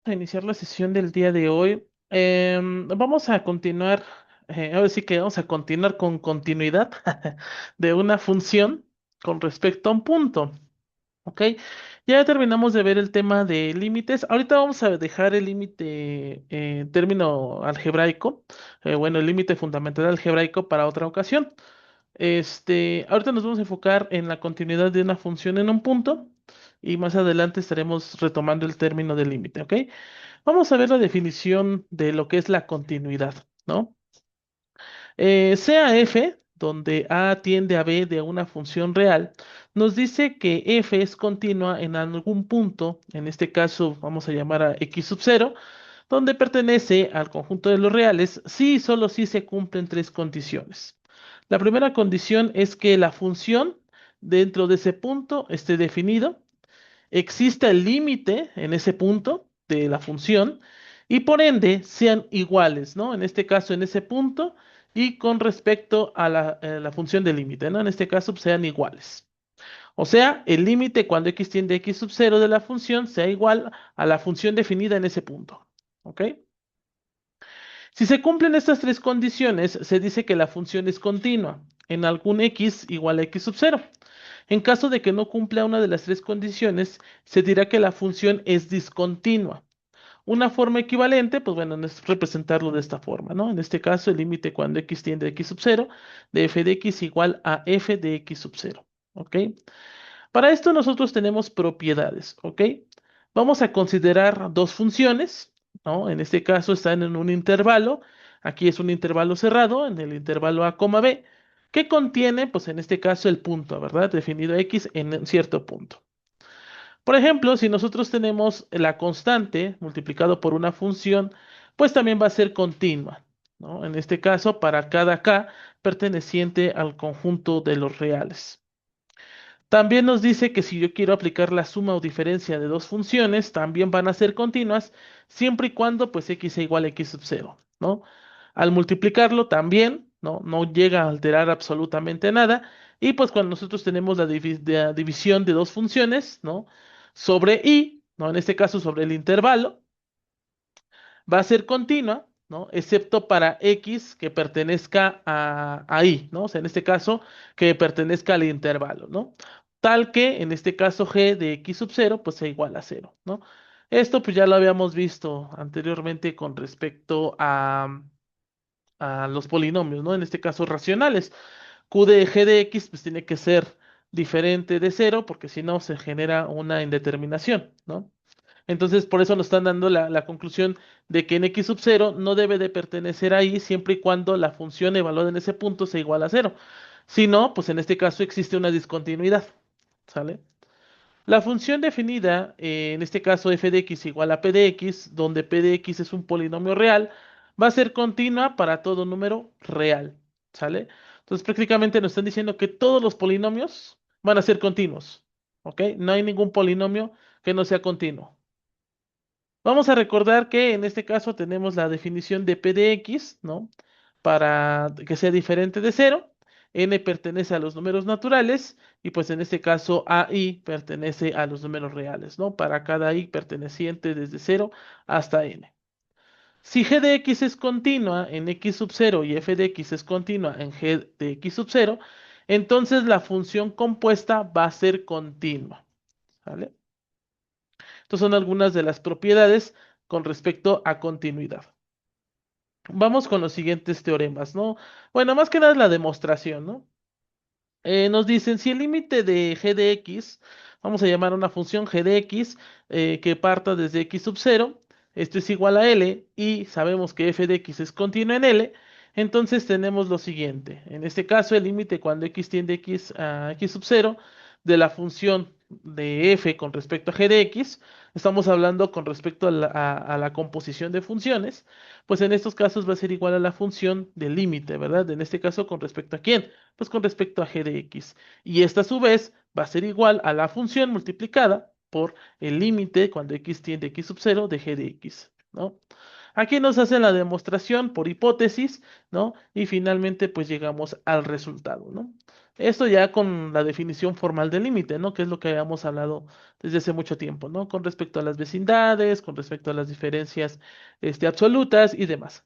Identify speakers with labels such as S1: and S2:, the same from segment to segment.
S1: A iniciar la sesión del día de hoy. Vamos a continuar, ahora sí que vamos a continuar con continuidad de una función con respecto a un punto, ¿ok? Ya terminamos de ver el tema de límites. Ahorita vamos a dejar el límite, término algebraico, bueno, el límite fundamental algebraico para otra ocasión. Ahorita nos vamos a enfocar en la continuidad de una función en un punto y más adelante estaremos retomando el término del límite, ¿ok? Vamos a ver la definición de lo que es la continuidad, ¿no? Sea f, donde a tiende a b de una función real, nos dice que f es continua en algún punto, en este caso vamos a llamar a x sub 0, donde pertenece al conjunto de los reales si y solo si se cumplen tres condiciones. La primera condición es que la función dentro de ese punto esté definido, exista el límite en ese punto de la función y por ende sean iguales, ¿no? En este caso, en ese punto y con respecto a la función de límite, ¿no? En este caso, pues, sean iguales. O sea, el límite cuando x tiende a x sub 0 de la función sea igual a la función definida en ese punto. ¿Ok? Si se cumplen estas tres condiciones, se dice que la función es continua en algún x igual a x sub 0. En caso de que no cumpla una de las tres condiciones, se dirá que la función es discontinua. Una forma equivalente, pues bueno, es representarlo de esta forma, ¿no? En este caso, el límite cuando x tiende a x sub 0 de f de x igual a f de x sub 0. ¿Ok? Para esto nosotros tenemos propiedades, ¿ok? Vamos a considerar dos funciones, ¿no? En este caso están en un intervalo, aquí es un intervalo cerrado, en el intervalo a, b, que contiene, pues en este caso, el punto, ¿verdad? Definido x en un cierto punto. Por ejemplo, si nosotros tenemos la constante multiplicado por una función, pues también va a ser continua, ¿no? En este caso, para cada k perteneciente al conjunto de los reales. También nos dice que si yo quiero aplicar la suma o diferencia de dos funciones, también van a ser continuas, siempre y cuando pues x sea igual a x sub 0, ¿no? Al multiplicarlo también, ¿no? No llega a alterar absolutamente nada. Y pues cuando nosotros tenemos la división de dos funciones, ¿no? Sobre y, ¿no? En este caso sobre el intervalo, va a ser continua, ¿no? Excepto para x que pertenezca a y, ¿no? O sea, en este caso, que pertenezca al intervalo, ¿no? Tal que, en este caso, g de x sub 0, pues sea igual a 0, ¿no? Esto, pues ya lo habíamos visto anteriormente con respecto a los polinomios, ¿no? En este caso, racionales. Q de g de x, pues tiene que ser diferente de 0, porque si no, se genera una indeterminación, ¿no? Entonces, por eso nos están dando la conclusión de que en x sub 0 no debe de pertenecer ahí siempre y cuando la función evaluada en ese punto sea igual a 0. Si no, pues en este caso existe una discontinuidad. ¿Sale? La función definida, en este caso f de x igual a p de x, donde p de x es un polinomio real, va a ser continua para todo número real. ¿Sale? Entonces prácticamente nos están diciendo que todos los polinomios van a ser continuos. ¿Ok? No hay ningún polinomio que no sea continuo. Vamos a recordar que en este caso tenemos la definición de p de x, ¿no? Para que sea diferente de cero. N pertenece a los números naturales y pues en este caso AI pertenece a los números reales, ¿no? Para cada i perteneciente desde cero hasta n. Si g de x es continua en x sub 0 y f de x es continua en g de x sub 0, entonces la función compuesta va a ser continua. ¿Vale? Estas son algunas de las propiedades con respecto a continuidad. Vamos con los siguientes teoremas, ¿no? Bueno, más que nada es la demostración, ¿no? Nos dicen si el límite de g de x, vamos a llamar a una función g de x que parta desde x sub 0, esto es igual a L y sabemos que f de x es continua en L, entonces tenemos lo siguiente. En este caso, el límite cuando x tiende x a x sub 0 de la función de f con respecto a g de x, estamos hablando con respecto a la composición de funciones, pues en estos casos va a ser igual a la función del límite, ¿verdad? En este caso, ¿con respecto a quién? Pues con respecto a g de x. Y esta a su vez va a ser igual a la función multiplicada por el límite cuando x tiende a x sub 0 de g de x, ¿no? Aquí nos hacen la demostración por hipótesis, ¿no? Y finalmente pues llegamos al resultado, ¿no? Esto ya con la definición formal del límite, ¿no? Que es lo que habíamos hablado desde hace mucho tiempo, ¿no? Con respecto a las vecindades, con respecto a las diferencias, absolutas y demás.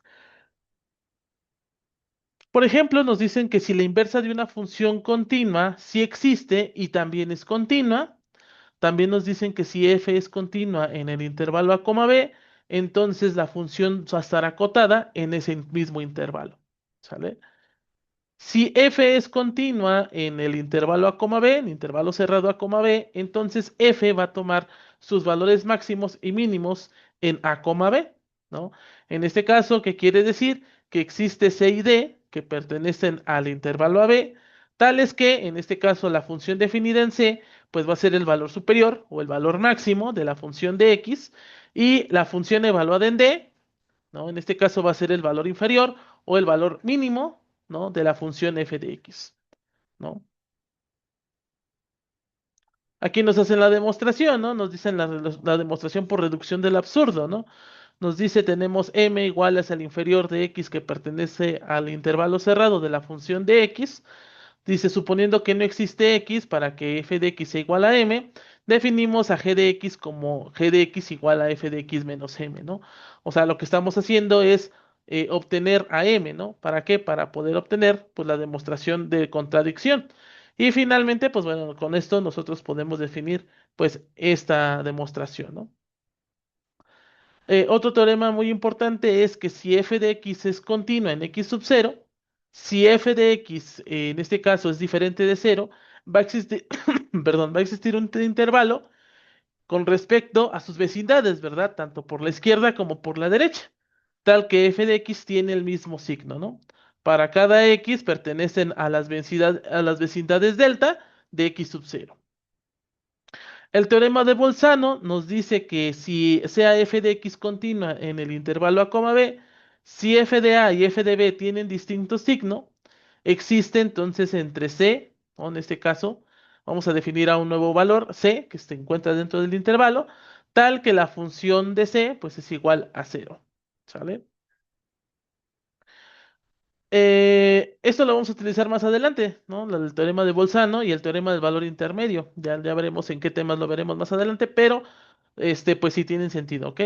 S1: Por ejemplo, nos dicen que si la inversa de una función continua sí existe y también es continua, también nos dicen que si f es continua en el intervalo a, b, entonces la función va a estar acotada en ese mismo intervalo. ¿Sale? Si f es continua en el intervalo a, b, en intervalo cerrado a, b, entonces f va a tomar sus valores máximos y mínimos en a, b, ¿no? En este caso, ¿qué quiere decir? Que existe c y d que pertenecen al intervalo a b, tales que, en este caso, la función definida en c, pues va a ser el valor superior o el valor máximo de la función de x, y la función evaluada en d, ¿no? En este caso va a ser el valor inferior o el valor mínimo, ¿no? De la función f de x, ¿no? Aquí nos hacen la demostración, ¿no? Nos dicen la demostración por reducción del absurdo, ¿no? Nos dice tenemos m igual al inferior de x que pertenece al intervalo cerrado de la función de x. Dice, suponiendo que no existe x para que f de x sea igual a m, definimos a g de x como g de x igual a f de x menos m, ¿no? O sea, lo que estamos haciendo es obtener a m, ¿no? ¿Para qué? Para poder obtener pues, la demostración de contradicción. Y finalmente, pues bueno, con esto nosotros podemos definir pues esta demostración, ¿no? Otro teorema muy importante es que si f de x es continua en x sub 0, si f de x en este caso es diferente de cero, va a existir, perdón, va a existir un intervalo con respecto a sus vecindades, ¿verdad? Tanto por la izquierda como por la derecha, tal que f de x tiene el mismo signo, ¿no? Para cada x pertenecen a a las vecindades delta de x sub 0. El teorema de Bolzano nos dice que si sea f de x continua en el intervalo a, b, si f de a y f de b tienen distinto signo, existe entonces entre c, o en este caso, vamos a definir a un nuevo valor, c, que se encuentra dentro del intervalo, tal que la función de c pues es igual a cero. ¿Sale? Esto lo vamos a utilizar más adelante, ¿no? El teorema de Bolzano y el teorema del valor intermedio. Ya veremos en qué temas lo veremos más adelante, pero pues sí tienen sentido, ¿ok?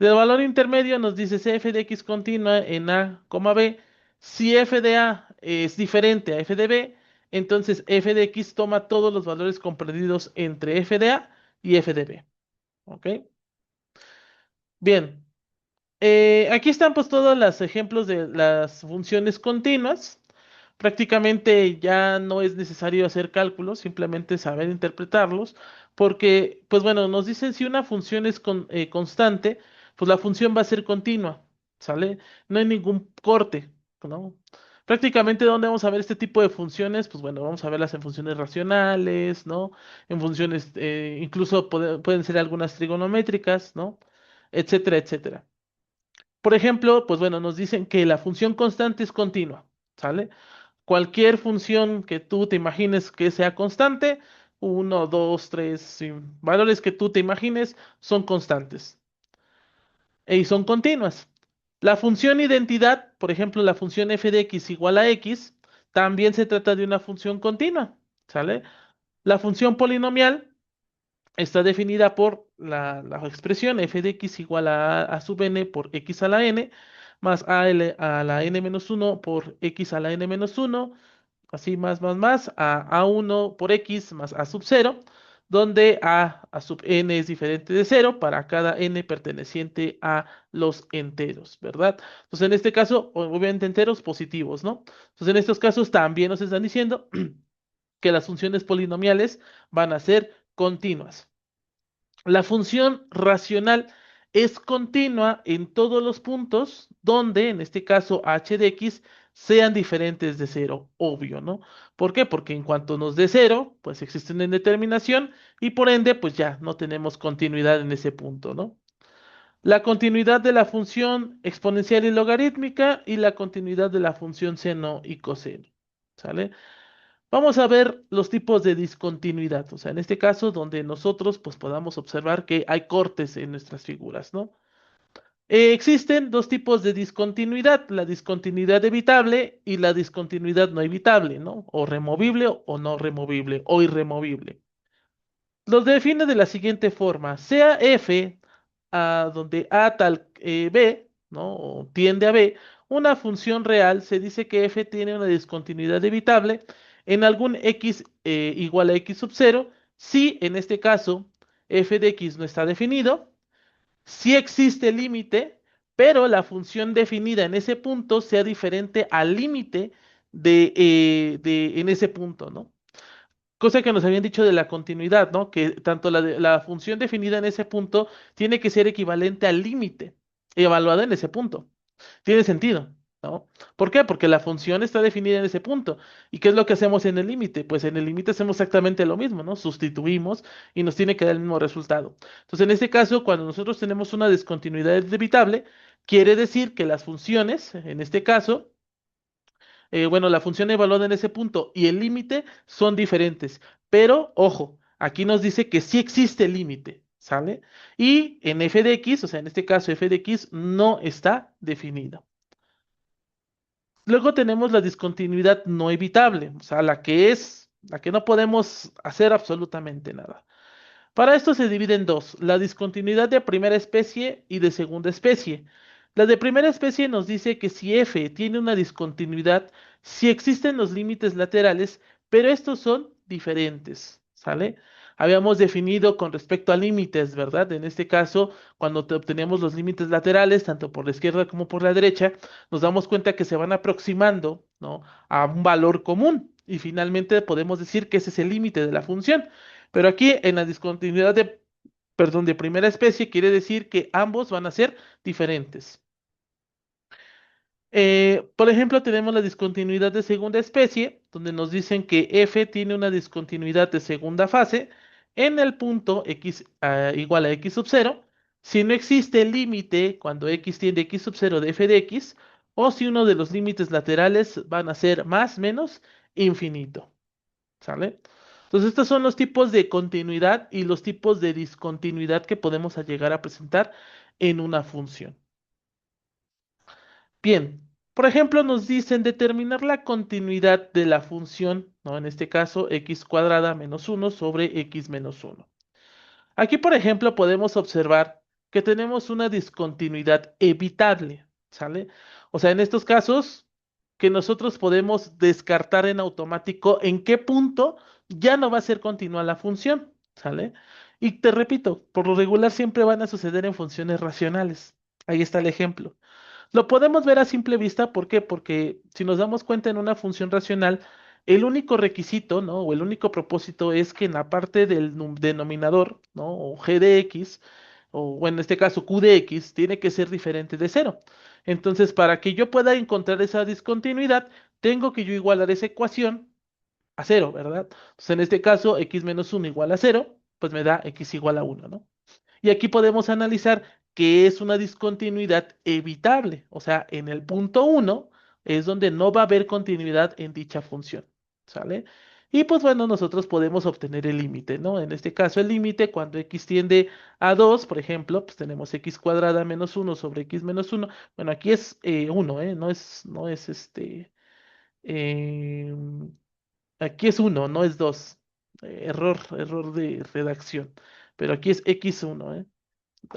S1: Del valor intermedio nos dice si f de x continua en a, b. Si f de a es diferente a f de b, entonces f de x toma todos los valores comprendidos entre f de a y f de b, ¿ok? Bien, aquí están pues todos los ejemplos de las funciones continuas. Prácticamente ya no es necesario hacer cálculos, simplemente saber interpretarlos, porque, pues bueno, nos dicen si una función es constante, pues la función va a ser continua, ¿sale? No hay ningún corte, ¿no? Prácticamente, ¿dónde vamos a ver este tipo de funciones? Pues bueno, vamos a verlas en funciones racionales, ¿no? En funciones, incluso pueden ser algunas trigonométricas, ¿no? Etcétera, etcétera. Por ejemplo, pues bueno, nos dicen que la función constante es continua, ¿sale? Cualquier función que tú te imagines que sea constante, uno, dos, tres, sí, valores que tú te imagines son constantes y son continuas. La función identidad, por ejemplo, la función f de x igual a x, también se trata de una función continua, ¿sale? La función polinomial está definida por la expresión f de x igual a sub n por x a la n, más a la n menos uno por x a la n menos uno, así más, a uno por x más a sub cero, donde a sub n es diferente de cero para cada n perteneciente a los enteros, ¿verdad? Entonces, en este caso, obviamente enteros positivos, ¿no? Entonces, en estos casos también nos están diciendo que las funciones polinomiales van a ser continuas. La función racional es continua en todos los puntos donde, en este caso, h de x sean diferentes de cero, obvio, ¿no? ¿Por qué? Porque en cuanto nos dé cero, pues existe una indeterminación y por ende, pues ya no tenemos continuidad en ese punto, ¿no? La continuidad de la función exponencial y logarítmica y la continuidad de la función seno y coseno, ¿sale? Vamos a ver los tipos de discontinuidad, o sea, en este caso donde nosotros pues podamos observar que hay cortes en nuestras figuras, ¿no? Existen dos tipos de discontinuidad, la discontinuidad evitable y la discontinuidad no evitable, ¿no? O removible o no removible o irremovible. Los define de la siguiente forma, sea f donde a tal b, ¿no? O tiende a b, una función real, se dice que f tiene una discontinuidad evitable en algún x igual a x sub 0, si en este caso f de x no está definido, si existe límite, pero la función definida en ese punto sea diferente al límite en ese punto, ¿no? Cosa que nos habían dicho de la continuidad, ¿no? Que tanto la función definida en ese punto tiene que ser equivalente al límite evaluado en ese punto. Tiene sentido, ¿no? ¿Por qué? Porque la función está definida en ese punto. ¿Y qué es lo que hacemos en el límite? Pues en el límite hacemos exactamente lo mismo, ¿no? Sustituimos y nos tiene que dar el mismo resultado. Entonces, en este caso, cuando nosotros tenemos una discontinuidad evitable, quiere decir que las funciones, en este caso, bueno, la función evaluada en ese punto y el límite son diferentes. Pero, ojo, aquí nos dice que sí existe límite, ¿sale? Y en f de x, o sea, en este caso f de x no está definido. Luego tenemos la discontinuidad no evitable, o sea, la que no podemos hacer absolutamente nada. Para esto se divide en dos, la discontinuidad de primera especie y de segunda especie. La de primera especie nos dice que si f tiene una discontinuidad, si existen los límites laterales, pero estos son diferentes, ¿sale? Habíamos definido con respecto a límites, ¿verdad? En este caso, cuando obtenemos los límites laterales, tanto por la izquierda como por la derecha, nos damos cuenta que se van aproximando, ¿no? A un valor común y finalmente podemos decir que ese es el límite de la función. Pero aquí en la discontinuidad perdón, de primera especie quiere decir que ambos van a ser diferentes. Por ejemplo, tenemos la discontinuidad de segunda especie, donde nos dicen que f tiene una discontinuidad de segunda fase en el punto x igual a x sub 0, si no existe el límite cuando x tiende a x sub 0 de f de x, o si uno de los límites laterales van a ser más, menos, infinito. ¿Sale? Entonces, estos son los tipos de continuidad y los tipos de discontinuidad que podemos llegar a presentar en una función. Bien, por ejemplo, nos dicen determinar la continuidad de la función, ¿no? En este caso, x cuadrada menos uno sobre x menos uno. Aquí, por ejemplo, podemos observar que tenemos una discontinuidad evitable, ¿sale? O sea, en estos casos, que nosotros podemos descartar en automático en qué punto ya no va a ser continua la función, ¿sale? Y te repito, por lo regular siempre van a suceder en funciones racionales. Ahí está el ejemplo. Lo podemos ver a simple vista, ¿por qué? Porque si nos damos cuenta en una función racional, el único requisito, ¿no? O el único propósito es que en la parte del denominador, ¿no? O g de x, o en este caso q de x, tiene que ser diferente de cero. Entonces, para que yo pueda encontrar esa discontinuidad, tengo que yo igualar esa ecuación a cero, ¿verdad? Entonces, en este caso, x menos uno igual a cero, pues me da x igual a uno, ¿no? Y aquí podemos analizar que es una discontinuidad evitable. O sea, en el punto uno es donde no va a haber continuidad en dicha función. ¿Sale? Y pues bueno, nosotros podemos obtener el límite, ¿no? En este caso, el límite cuando x tiende a 2, por ejemplo, pues tenemos x cuadrada menos uno sobre x menos uno. Bueno, aquí es 1, ¿eh? No es em, aquí es uno, no es 2. Error de redacción. Pero aquí es x1, ¿eh?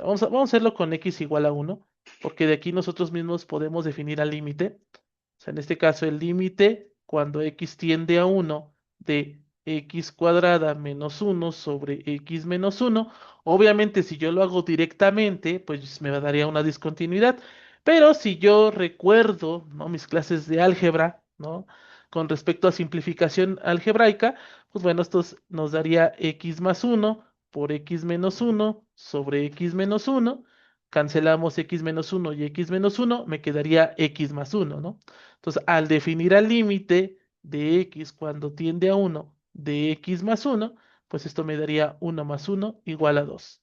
S1: Vamos a hacerlo con x igual a uno, porque de aquí nosotros mismos podemos definir al límite. O sea, en este caso, el límite cuando x tiende a uno de x cuadrada menos uno sobre x menos uno. Obviamente, si yo lo hago directamente, pues me daría una discontinuidad. Pero si yo recuerdo, ¿no? Mis clases de álgebra, ¿no? Con respecto a simplificación algebraica, pues bueno, esto nos daría x más uno por x menos uno sobre x menos uno. Cancelamos x menos uno y x menos uno, me quedaría x más uno, ¿no? Entonces, al definir al límite de x cuando tiende a uno de x más uno, pues esto me daría uno más uno igual a 2.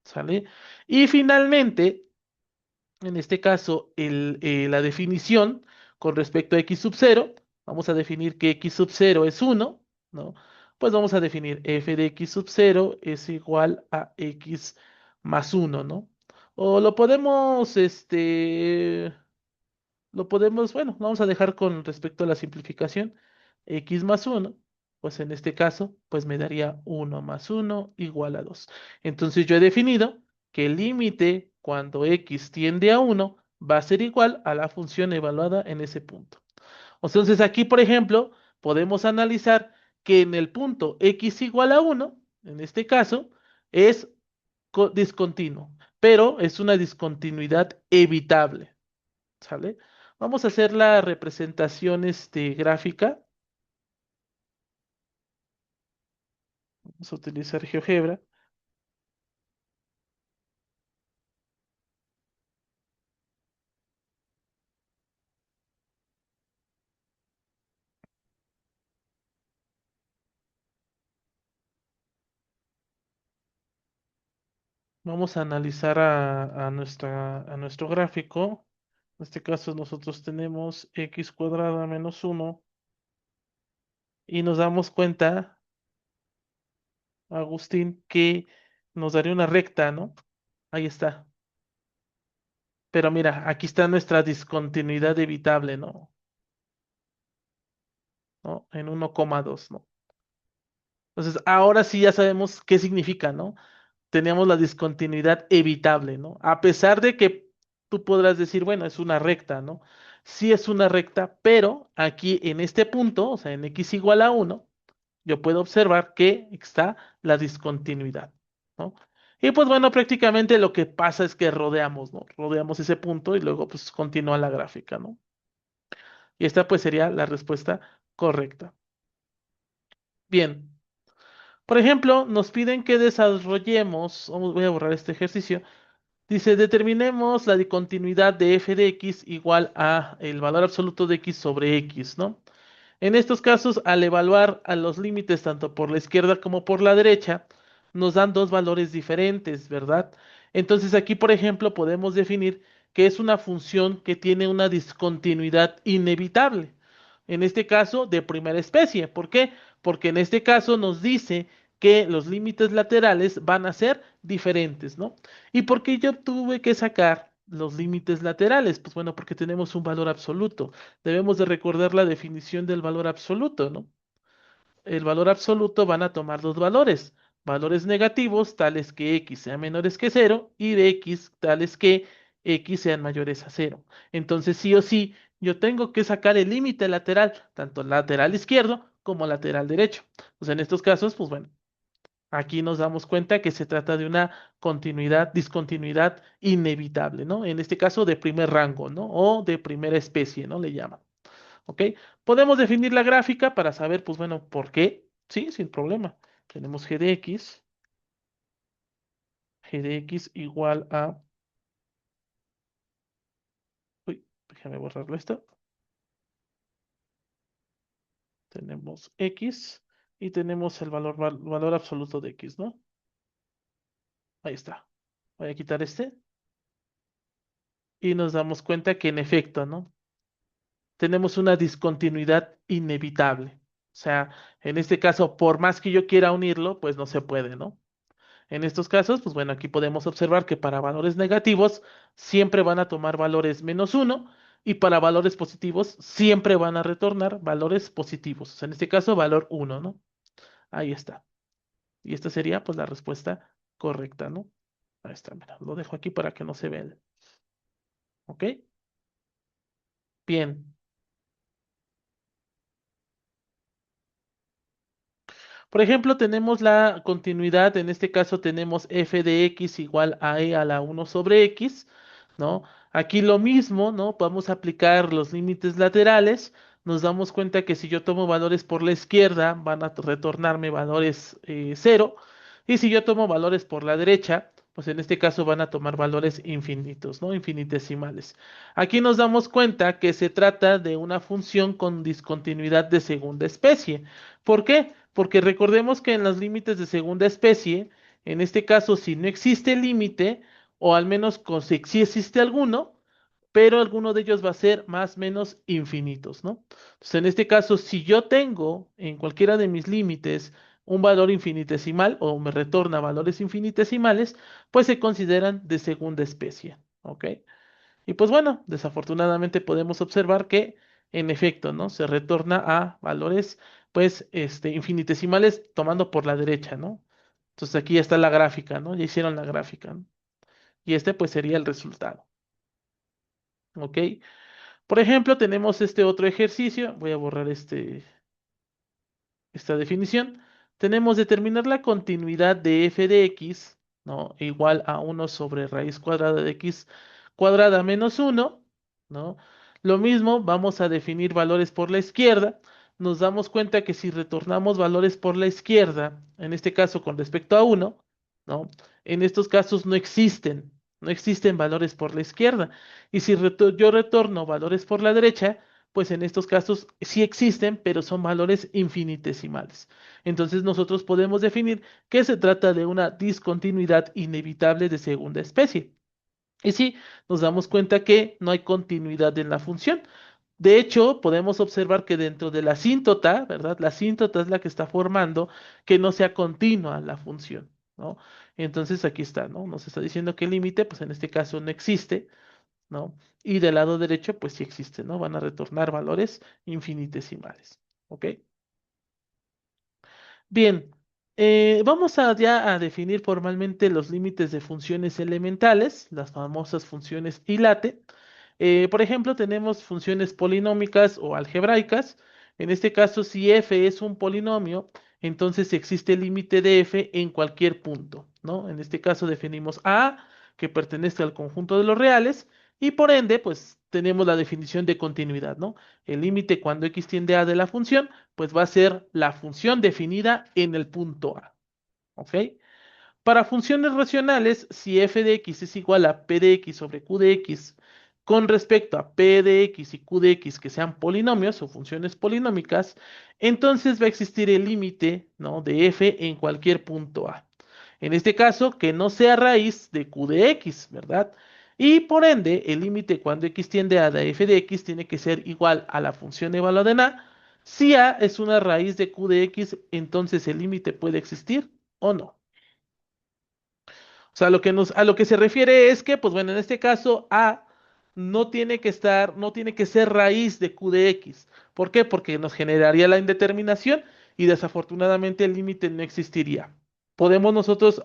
S1: ¿Sale? Y finalmente, en este caso, la definición con respecto a x sub 0, vamos a definir que x sub 0 es uno, ¿no? Pues vamos a definir f de x sub 0 es igual a x más uno, ¿no? O lo podemos, lo podemos, bueno, vamos a dejar con respecto a la simplificación, x más uno, pues en este caso, pues me daría uno más uno igual a 2. Entonces yo he definido que el límite cuando x tiende a uno va a ser igual a la función evaluada en ese punto. Entonces aquí, por ejemplo, podemos analizar que en el punto x igual a uno, en este caso, es discontinuo, pero es una discontinuidad evitable. ¿Sale? Vamos a hacer la representación gráfica. Vamos a utilizar GeoGebra. Vamos a analizar a nuestro gráfico. En este caso nosotros tenemos x cuadrada menos uno y nos damos cuenta, Agustín, que nos daría una recta, ¿no? Ahí está. Pero mira, aquí está nuestra discontinuidad evitable, ¿no? ¿No? En 1,2, ¿no? Entonces, ahora sí ya sabemos qué significa, ¿no? Teníamos la discontinuidad evitable, ¿no? A pesar de que tú podrás decir, bueno, es una recta, ¿no? Sí es una recta, pero aquí en este punto, o sea, en x igual a uno, yo puedo observar que está la discontinuidad, ¿no? Y pues bueno, prácticamente lo que pasa es que rodeamos, ¿no? Rodeamos ese punto y luego pues continúa la gráfica, ¿no? Y esta pues sería la respuesta correcta. Bien, por ejemplo, nos piden que desarrollemos, voy a borrar este ejercicio. Dice, determinemos la discontinuidad de f de x igual a el valor absoluto de x sobre x, ¿no? En estos casos, al evaluar a los límites tanto por la izquierda como por la derecha, nos dan dos valores diferentes, ¿verdad? Entonces aquí, por ejemplo, podemos definir que es una función que tiene una discontinuidad inevitable. En este caso, de primera especie. ¿Por qué? Porque en este caso nos dice que los límites laterales van a ser diferentes, ¿no? ¿Y por qué yo tuve que sacar los límites laterales? Pues bueno, porque tenemos un valor absoluto. Debemos de recordar la definición del valor absoluto, ¿no? El valor absoluto van a tomar dos valores, valores negativos tales que x sean menores que cero y de x tales que x sean mayores a cero. Entonces sí o sí, yo tengo que sacar el límite lateral, tanto lateral izquierdo como lateral derecho. Pues en estos casos, pues bueno, aquí nos damos cuenta que se trata de una continuidad, discontinuidad inevitable, ¿no? En este caso de primer rango, ¿no? O de primera especie, ¿no? Le llaman. ¿Ok? Podemos definir la gráfica para saber, pues bueno, ¿por qué? Sí, sin problema. Tenemos g de x igual a, uy, déjame borrarlo esto. Tenemos x y tenemos el valor absoluto de x, ¿no? Ahí está. Voy a quitar este y nos damos cuenta que en efecto, ¿no? Tenemos una discontinuidad inevitable. O sea, en este caso, por más que yo quiera unirlo, pues no se puede, ¿no? En estos casos, pues bueno, aquí podemos observar que para valores negativos siempre van a tomar valores menos uno y para valores positivos siempre van a retornar valores positivos. O sea, en este caso, valor uno, ¿no? Ahí está. Y esta sería pues la respuesta correcta, ¿no? Ahí está, mira, lo dejo aquí para que no se vea. ¿Ok? Bien. Por ejemplo, tenemos la continuidad, en este caso tenemos f de x igual a e a la uno sobre x, ¿no? Aquí lo mismo, ¿no? Podemos aplicar los límites laterales. Nos damos cuenta que si yo tomo valores por la izquierda, van a retornarme valores 0. Y si yo tomo valores por la derecha, pues en este caso van a tomar valores infinitos, ¿no? Infinitesimales. Aquí nos damos cuenta que se trata de una función con discontinuidad de segunda especie. ¿Por qué? Porque recordemos que en los límites de segunda especie, en este caso, si no existe límite, o al menos si existe alguno, pero alguno de ellos va a ser más o menos infinitos, ¿no? Entonces, en este caso, si yo tengo en cualquiera de mis límites un valor infinitesimal o me retorna valores infinitesimales, pues se consideran de segunda especie. ¿Ok? Y pues bueno, desafortunadamente podemos observar que en efecto, ¿no? Se retorna a valores, pues, infinitesimales tomando por la derecha, ¿no? Entonces aquí ya está la gráfica, ¿no? Ya hicieron la gráfica, ¿no? Y este pues sería el resultado, ¿ok? Por ejemplo, tenemos este otro ejercicio. Voy a borrar esta definición. Tenemos determinar la continuidad de f de x, ¿no? Igual a 1 sobre raíz cuadrada de x cuadrada menos 1, ¿no? Lo mismo, vamos a definir valores por la izquierda. Nos damos cuenta que si retornamos valores por la izquierda, en este caso con respecto a 1, ¿no? En estos casos no existen valores por la izquierda. Y si yo retorno valores por la derecha, pues en estos casos sí existen, pero son valores infinitesimales. Entonces nosotros podemos definir que se trata de una discontinuidad inevitable de segunda especie. Y sí, nos damos cuenta que no hay continuidad en la función. De hecho, podemos observar que dentro de la asíntota, ¿verdad? La asíntota es la que está formando que no sea continua la función, ¿no? Entonces aquí está, ¿no? Nos está diciendo que el límite, pues en este caso no existe, ¿no? Y del lado derecho, pues sí existe, ¿no? Van a retornar valores infinitesimales, ¿ok? Bien, vamos a ya a definir formalmente los límites de funciones elementales, las famosas funciones ILATE. Por ejemplo, tenemos funciones polinómicas o algebraicas. En este caso, si f es un polinomio, entonces existe el límite de f en cualquier punto, ¿no? En este caso definimos a, que pertenece al conjunto de los reales, y por ende, pues tenemos la definición de continuidad, ¿no? El límite cuando x tiende a de la función pues va a ser la función definida en el punto A. ¿Ok? Para funciones racionales, si f de x es igual a p de x sobre q de x con respecto a p de x y q de x que sean polinomios o funciones polinómicas, entonces va a existir el límite, ¿no? De f en cualquier punto A. En este caso, que no sea raíz de q de x, ¿verdad? Y por ende, el límite cuando x tiende a de f de x tiene que ser igual a la función evaluada en A. Si A es una raíz de q de x, entonces el límite puede existir o no. O sea, a lo que se refiere es que, pues bueno, en este caso, A no tiene que ser raíz de Q de X. ¿Por qué? Porque nos generaría la indeterminación y desafortunadamente el límite no existiría. Podemos nosotros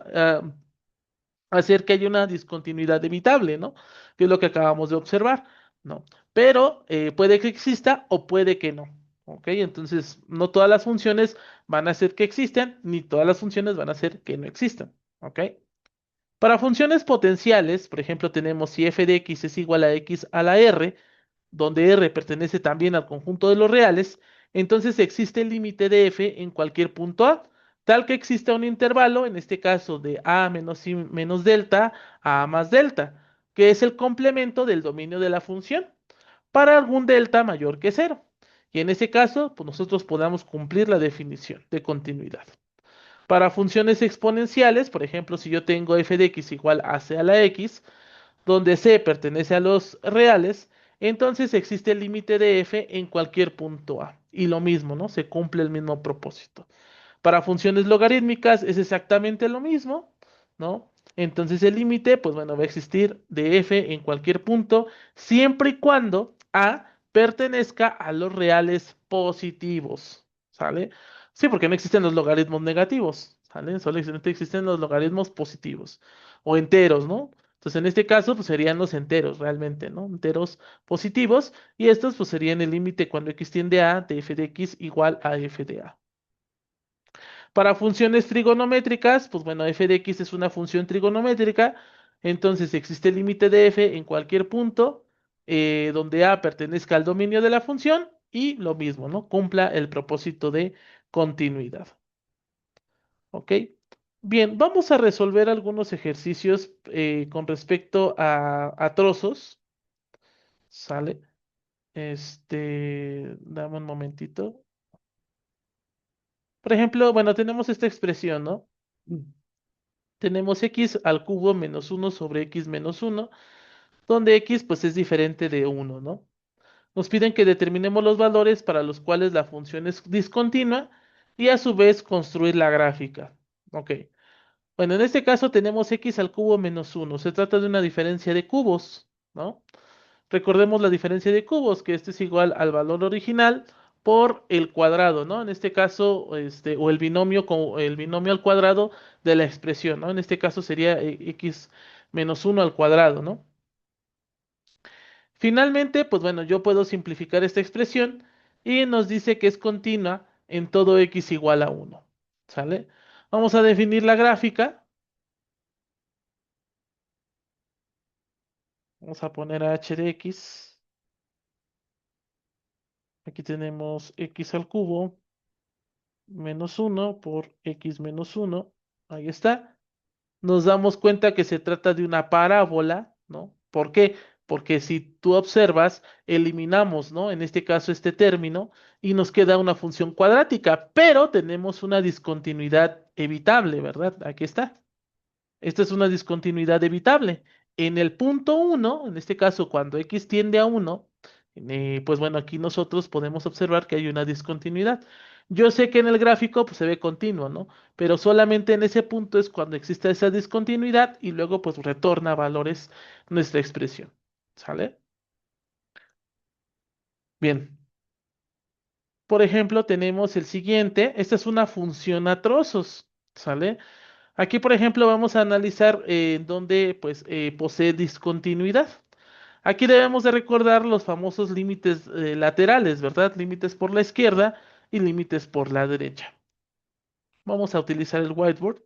S1: hacer que haya una discontinuidad evitable, ¿no? Que es lo que acabamos de observar, ¿no? Pero puede que exista o puede que no. ¿Ok? Entonces, no todas las funciones van a ser que existen, ni todas las funciones van a ser que no existan. ¿Ok? Para funciones potenciales, por ejemplo, tenemos si f de x es igual a x a la r, donde r pertenece también al conjunto de los reales, entonces existe el límite de f en cualquier punto A, tal que exista un intervalo, en este caso de a menos i menos delta a más delta, que es el complemento del dominio de la función, para algún delta mayor que cero. Y en ese caso, pues nosotros podamos cumplir la definición de continuidad. Para funciones exponenciales, por ejemplo, si yo tengo f de x igual a c a la x, donde c pertenece a los reales, entonces existe el límite de f en cualquier punto A. Y lo mismo, ¿no? Se cumple el mismo propósito. Para funciones logarítmicas es exactamente lo mismo, ¿no? Entonces el límite, pues bueno, va a existir de f en cualquier punto, siempre y cuando a pertenezca a los reales positivos, ¿sale? Sí, porque no existen los logaritmos negativos, ¿sale? Solamente existen los logaritmos positivos o enteros, ¿no? Entonces en este caso, pues serían los enteros realmente, ¿no? Enteros positivos y estos pues serían el límite cuando x tiende a de f de x igual a f de a. Para funciones trigonométricas, pues bueno, f de x es una función trigonométrica, entonces existe el límite de f en cualquier punto donde a pertenezca al dominio de la función y lo mismo, ¿no? Cumpla el propósito de continuidad. ¿Ok? Bien, vamos a resolver algunos ejercicios con respecto a trozos, ¿sale? Dame un momentito. Por ejemplo, bueno, tenemos esta expresión, ¿no? Tenemos x al cubo menos uno sobre x menos uno, donde x pues es diferente de uno, ¿no? Nos piden que determinemos los valores para los cuales la función es discontinua y a su vez construir la gráfica. Ok. Bueno, en este caso tenemos x al cubo menos uno. Se trata de una diferencia de cubos, ¿no? Recordemos la diferencia de cubos, que este es igual al valor original por el cuadrado, ¿no? En este caso, o el binomio al cuadrado de la expresión, ¿no? En este caso sería x menos uno al cuadrado, ¿no? Finalmente, pues bueno, yo puedo simplificar esta expresión y nos dice que es continua en todo x igual a uno, ¿sale? Vamos a definir la gráfica. Vamos a poner a h de x. Aquí tenemos x al cubo menos uno por x menos uno. Ahí está. Nos damos cuenta que se trata de una parábola, ¿no? ¿Por qué? Porque si tú observas, eliminamos, ¿no? En este caso este término y nos queda una función cuadrática, pero tenemos una discontinuidad evitable, ¿verdad? Aquí está. Esta es una discontinuidad evitable. En el punto uno, en este caso cuando x tiende a uno, pues bueno, aquí nosotros podemos observar que hay una discontinuidad. Yo sé que en el gráfico pues, se ve continuo, ¿no? Pero solamente en ese punto es cuando existe esa discontinuidad y luego pues retorna valores nuestra expresión. ¿Sale? Bien. Por ejemplo, tenemos el siguiente. Esta es una función a trozos. ¿Sale? Aquí, por ejemplo, vamos a analizar dónde pues, posee discontinuidad. Aquí debemos de recordar los famosos límites laterales, ¿verdad? Límites por la izquierda y límites por la derecha. Vamos a utilizar el whiteboard.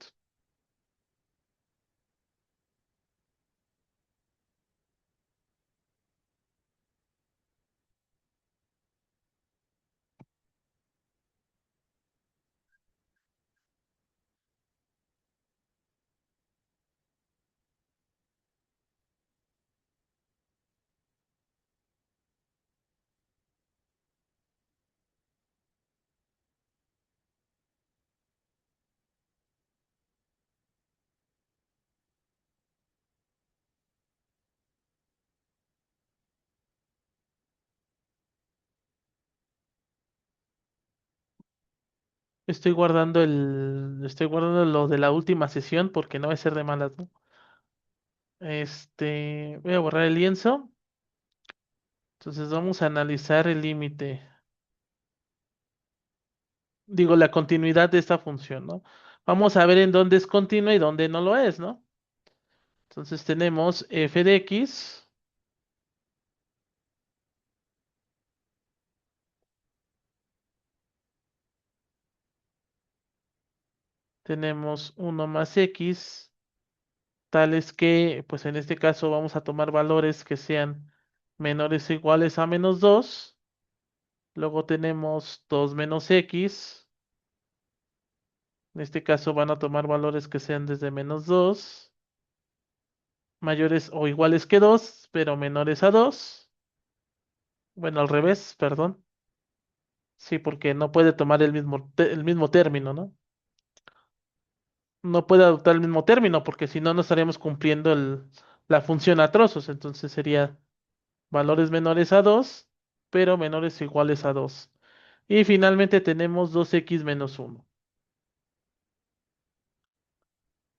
S1: Estoy guardando lo de la última sesión porque no va a ser de malas, ¿no? Voy a borrar el lienzo. Entonces vamos a analizar el límite, digo, la continuidad de esta función, ¿no? Vamos a ver en dónde es continua y dónde no lo es, ¿no? Entonces tenemos f de x, tenemos uno más x, tales que, pues en este caso vamos a tomar valores que sean menores o iguales a menos 2. Luego tenemos 2 menos x. En este caso van a tomar valores que sean desde menos 2, mayores o iguales que 2, pero menores a 2. Bueno, al revés, perdón. Sí, porque no puede tomar el mismo término, ¿no? No puede adoptar el mismo término, porque si no, no estaríamos cumpliendo la función a trozos. Entonces sería valores menores a 2, pero menores o iguales a 2. Y finalmente tenemos 2x menos 1.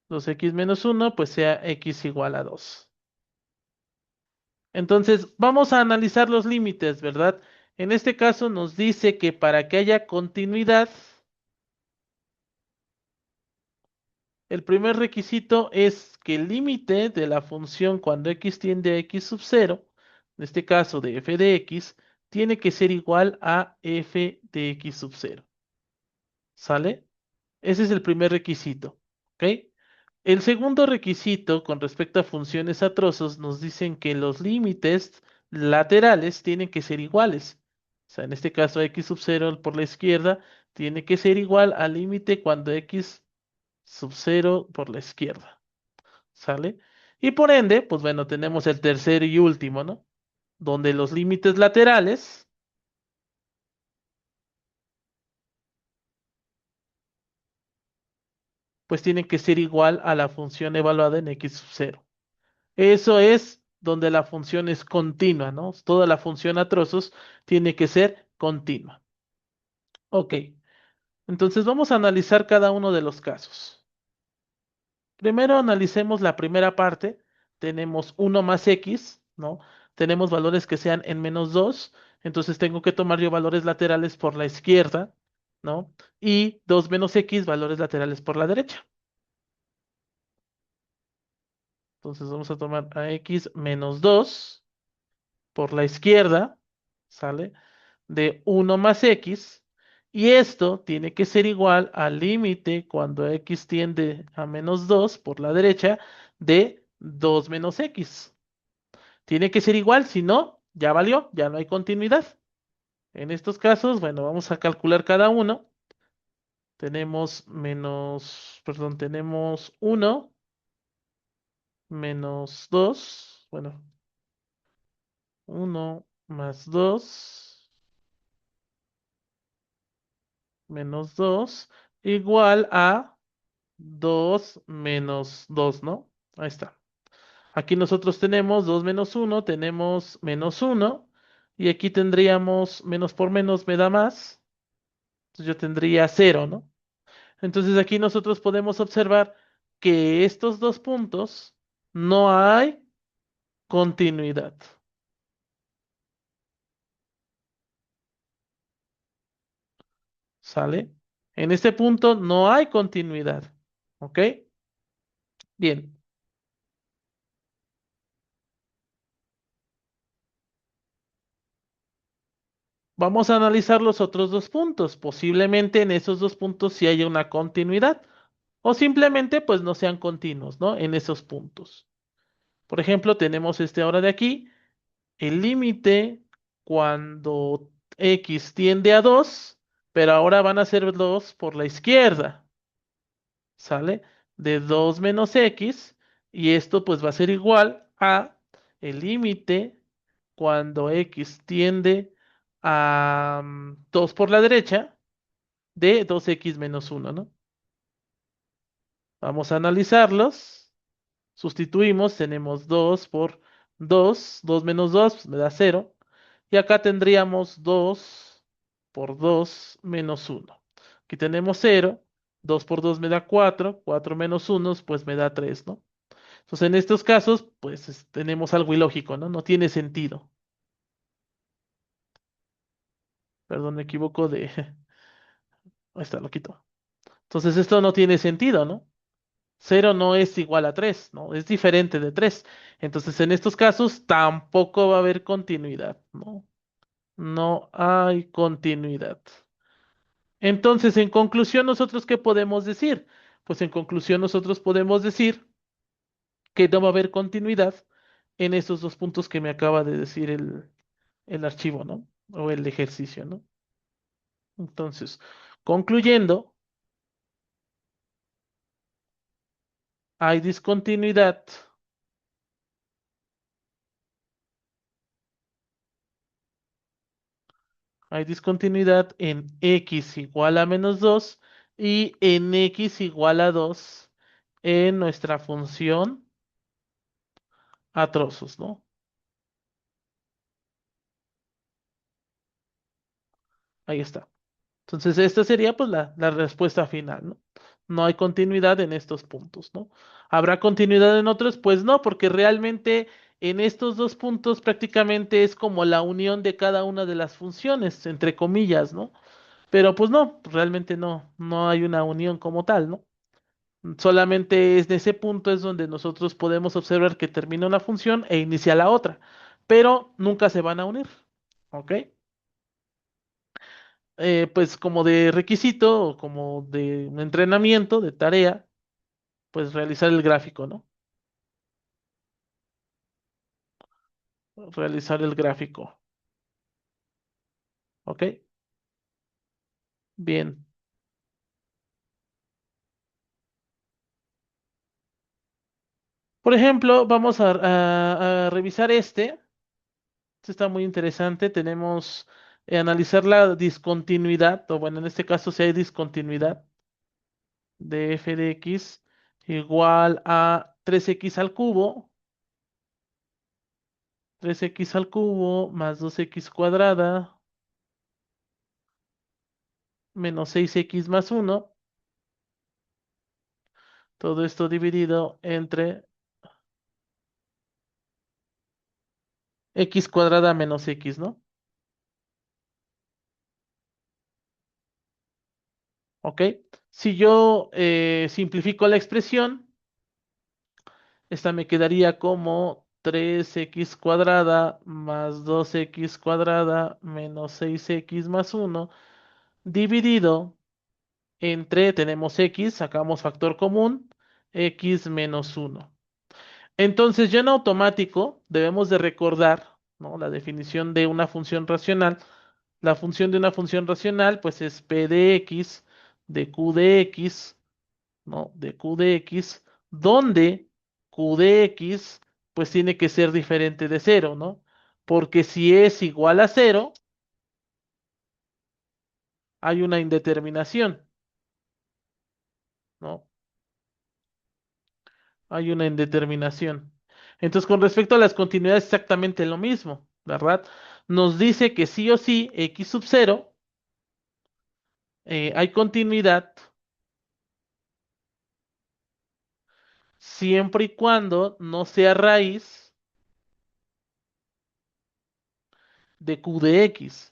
S1: 2x menos 1, pues sea x igual a 2. Entonces, vamos a analizar los límites, ¿verdad? En este caso nos dice que para que haya continuidad, el primer requisito es que el límite de la función cuando x tiende a x sub 0, en este caso de f de x, tiene que ser igual a f de x sub 0. ¿Sale? Ese es el primer requisito. ¿Ok? El segundo requisito con respecto a funciones a trozos nos dicen que los límites laterales tienen que ser iguales. O sea, en este caso x sub 0 por la izquierda tiene que ser igual al límite cuando x sub 0 por la izquierda. ¿Sale? Y por ende, pues bueno, tenemos el tercero y último, ¿no? Donde los límites laterales, pues tienen que ser igual a la función evaluada en x sub 0. Eso es donde la función es continua, ¿no? Toda la función a trozos tiene que ser continua. Ok. Entonces vamos a analizar cada uno de los casos. Primero analicemos la primera parte. Tenemos uno más x, ¿no? Tenemos valores que sean en -2. Entonces tengo que tomar yo valores laterales por la izquierda, ¿no? Y 2 menos x, valores laterales por la derecha. Entonces vamos a tomar a x -2 por la izquierda, ¿sale? De uno más x. Y esto tiene que ser igual al límite cuando x tiende a -2 por la derecha de 2 menos x. Tiene que ser igual, si no, ya valió, ya no hay continuidad. En estos casos, bueno, vamos a calcular cada uno. Tenemos perdón, tenemos uno menos 2. Bueno, uno más 2 menos 2 igual a 2 menos 2, ¿no? Ahí está. Aquí nosotros tenemos 2 menos uno, tenemos -1, y aquí tendríamos menos por menos me da más. Entonces yo tendría 0, ¿no? Entonces aquí nosotros podemos observar que estos dos puntos no hay continuidad, ¿sale? En este punto no hay continuidad, ¿ok? Bien, vamos a analizar los otros dos puntos. Posiblemente en esos dos puntos sí haya una continuidad o simplemente pues no sean continuos, ¿no? En esos puntos. Por ejemplo, tenemos este ahora de aquí, el límite cuando x tiende a 2, pero ahora van a ser 2 por la izquierda, ¿sale? De 2 menos x, y esto pues va a ser igual a el límite cuando x tiende a 2 por la derecha de 2x menos uno, ¿no? Vamos a analizarlos. Sustituimos, tenemos 2 por 2, 2 menos 2 pues me da 0. Y acá tendríamos 2 por 2 menos uno. Aquí tenemos 0, 2 por 2 me da 4, 4 menos uno pues me da 3, ¿no? Entonces en estos casos, pues tenemos algo ilógico, ¿no? No tiene sentido. Perdón, me equivoco de... Ahí está, lo quito. Entonces esto no tiene sentido, ¿no? Cero no es igual a 3, ¿no? Es diferente de 3. Entonces, en estos casos tampoco va a haber continuidad, ¿no? No hay continuidad. Entonces, en conclusión, ¿nosotros qué podemos decir? Pues en conclusión, nosotros podemos decir que no va a haber continuidad en estos dos puntos que me acaba de decir el archivo, ¿no? O el ejercicio, ¿no? Entonces, concluyendo, hay discontinuidad. Hay discontinuidad en x igual a -2 y en x igual a 2 en nuestra función a trozos, ¿no? Ahí está. Entonces, esta sería pues la respuesta final, ¿no? No hay continuidad en estos puntos, ¿no? ¿Habrá continuidad en otros? Pues no, porque realmente en estos dos puntos prácticamente es como la unión de cada una de las funciones, entre comillas, ¿no? Pero pues no, realmente no hay una unión como tal, ¿no? Solamente es de ese punto es donde nosotros podemos observar que termina una función e inicia la otra, pero nunca se van a unir, ¿ok? Pues como de requisito o como de un entrenamiento, de tarea, pues realizar el gráfico, ¿no? Realizar el gráfico, ¿ok? Bien. Por ejemplo, vamos a revisar este. Este está muy interesante. Tenemos analizar la discontinuidad, o bueno, en este caso si hay discontinuidad de f de x igual a 3x al cubo, 3x al cubo más 2x cuadrada menos 6x más uno. Todo esto dividido entre x cuadrada menos x, ¿no? ¿Ok? Si yo simplifico la expresión, esta me quedaría como 3x cuadrada más 2x cuadrada menos 6x más uno dividido entre, tenemos x, sacamos factor común, x menos uno. Entonces, ya en automático debemos de recordar, ¿no? La definición de una función racional. La función de una función racional, pues es p de x, de q de x, ¿no? De q de x, donde q de x, pues tiene que ser diferente de cero, ¿no? Porque si es igual a cero, hay una indeterminación, ¿no? Hay una indeterminación. Entonces, con respecto a las continuidades, exactamente lo mismo, ¿verdad? Nos dice que sí o sí, x sub cero, hay continuidad siempre y cuando no sea raíz de q de x.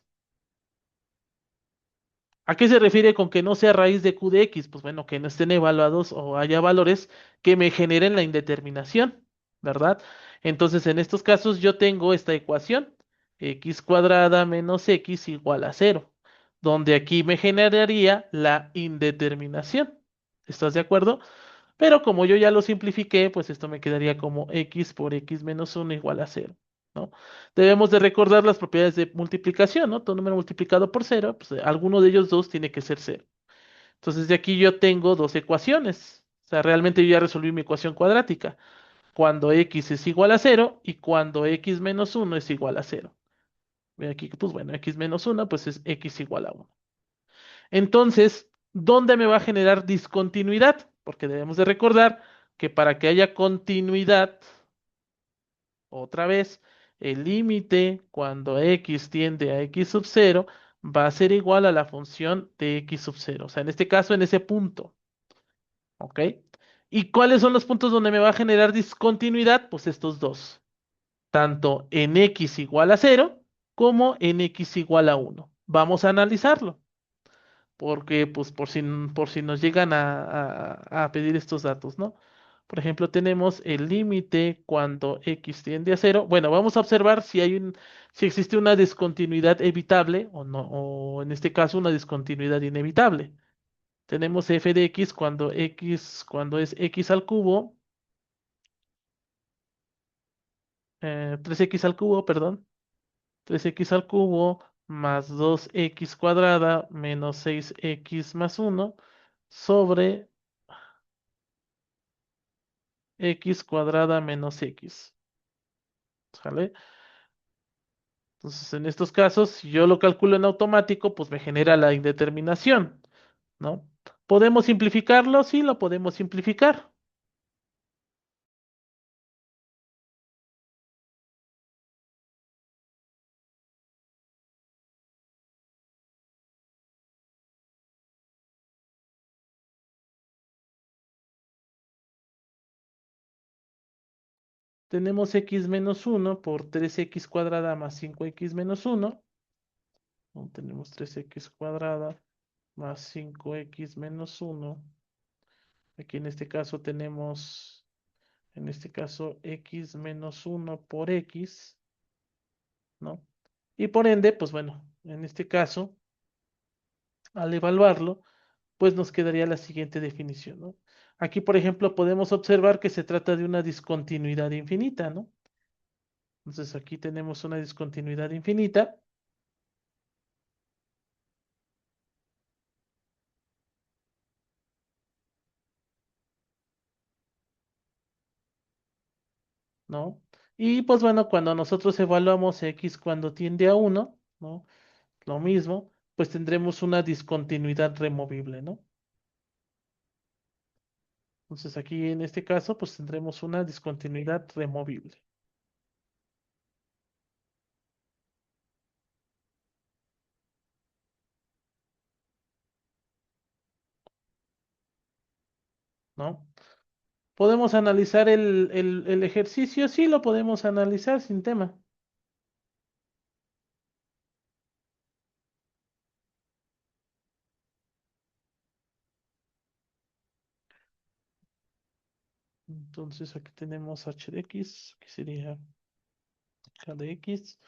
S1: ¿A qué se refiere con que no sea raíz de q de x? Pues bueno, que no estén evaluados o haya valores que me generen la indeterminación, ¿verdad? Entonces, en estos casos yo tengo esta ecuación, x cuadrada menos x igual a cero, donde aquí me generaría la indeterminación. ¿Estás de acuerdo? Pero como yo ya lo simplifiqué, pues esto me quedaría como x por x menos uno igual a cero, ¿no? Debemos de recordar las propiedades de multiplicación, ¿no? Todo número multiplicado por cero, pues alguno de ellos dos tiene que ser cero. Entonces de aquí yo tengo dos ecuaciones. O sea, realmente yo ya resolví mi ecuación cuadrática. Cuando x es igual a cero y cuando x menos uno es igual a cero. Ve aquí, pues bueno, x menos uno, pues es x igual a uno. Entonces, ¿dónde me va a generar discontinuidad? Porque debemos de recordar que para que haya continuidad, otra vez, el límite cuando x tiende a x sub cero va a ser igual a la función de x sub cero. O sea, en este caso, en ese punto. ¿Ok? ¿Y cuáles son los puntos donde me va a generar discontinuidad? Pues estos dos. Tanto en x igual a cero como en x igual a uno. Vamos a analizarlo. Porque pues por si nos llegan a pedir estos datos, ¿no? Por ejemplo, tenemos el límite cuando x tiende a cero. Bueno, vamos a observar si si existe una discontinuidad evitable o no, o en este caso una discontinuidad inevitable. Tenemos f de x, cuando es x al cubo, 3x al cubo, perdón, 3x al cubo más 2x cuadrada menos 6x más uno sobre x cuadrada menos x. ¿Sale? Entonces, en estos casos, si yo lo calculo en automático, pues me genera la indeterminación, ¿no? ¿Podemos simplificarlo? Sí, lo podemos simplificar. Tenemos x menos uno por 3x cuadrada más 5x menos uno. ¿No? Tenemos 3x cuadrada más 5x menos uno. Aquí en este caso tenemos, en este caso, x menos uno por x, ¿no? Y por ende, pues bueno, en este caso, al evaluarlo, pues nos quedaría la siguiente definición, ¿no? Aquí, por ejemplo, podemos observar que se trata de una discontinuidad infinita, ¿no? Entonces aquí tenemos una discontinuidad infinita, ¿no? Y pues bueno, cuando nosotros evaluamos x cuando tiende a uno, ¿no? Lo mismo, pues tendremos una discontinuidad removible, ¿no? Entonces aquí en este caso, pues tendremos una discontinuidad removible. ¿no? ¿Podemos analizar el ejercicio? Sí, lo podemos analizar sin tema. Entonces aquí tenemos h de x, que sería k de x.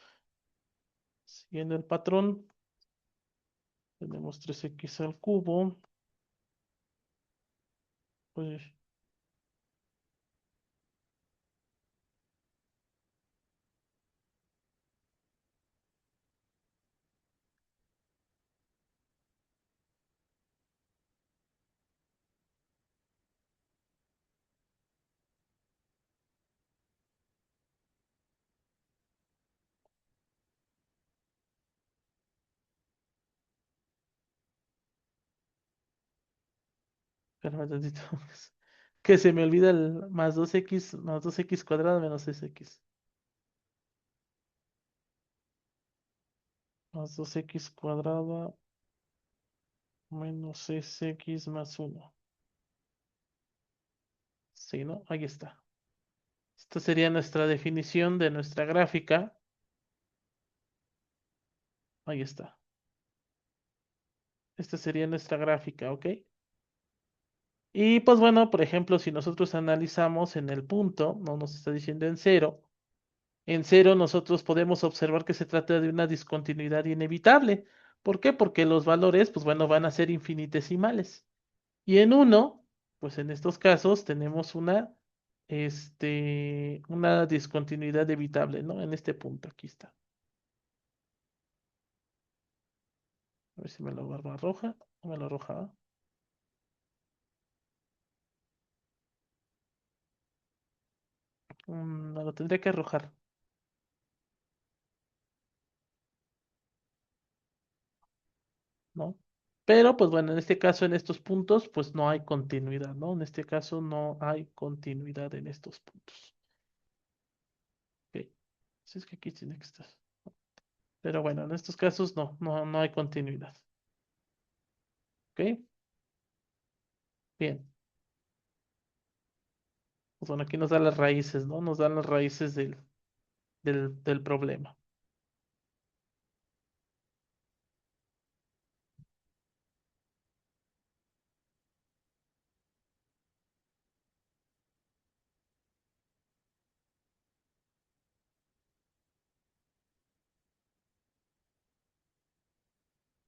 S1: Siguiendo el patrón, tenemos 3x al cubo. Pues, espérame tantito. Que se me olvida el más 2x cuadrado menos 6x. Más 2x cuadrado menos 6x más uno. Sí, ¿no? Ahí está. Esta sería nuestra definición de nuestra gráfica. Ahí está. Esta sería nuestra gráfica, ¿ok? Y pues bueno, por ejemplo, si nosotros analizamos en el punto, no nos está diciendo en cero. En cero nosotros podemos observar que se trata de una discontinuidad inevitable. ¿Por qué? Porque los valores, pues bueno, van a ser infinitesimales. Y en uno, pues en estos casos tenemos una discontinuidad evitable, ¿no? En este punto, aquí está. A ver si me lo barba roja. No me lo arroja, ¿va? Me lo tendría que arrojar, ¿no? Pero, pues bueno, en este caso, en estos puntos, pues no hay continuidad, ¿no? En este caso no hay continuidad en estos puntos. Ok. Si es que aquí tiene que estar. Pero bueno, en estos casos no hay continuidad. ¿Ok? Bien. Pues bueno, aquí nos da las raíces, ¿no? Nos dan las raíces del problema.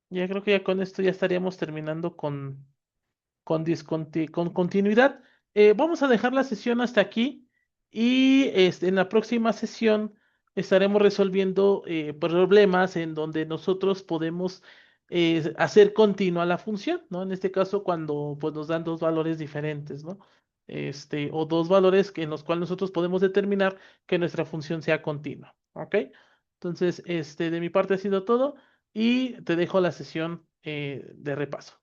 S1: Ya creo que ya con esto ya estaríamos terminando con continuidad. Vamos a dejar la sesión hasta aquí y en la próxima sesión estaremos resolviendo problemas en donde nosotros podemos hacer continua la función, ¿no? En este caso, cuando pues, nos dan dos valores diferentes, ¿no? O dos valores en los cuales nosotros podemos determinar que nuestra función sea continua, ¿ok? Entonces, de mi parte ha sido todo y te dejo la sesión de repaso.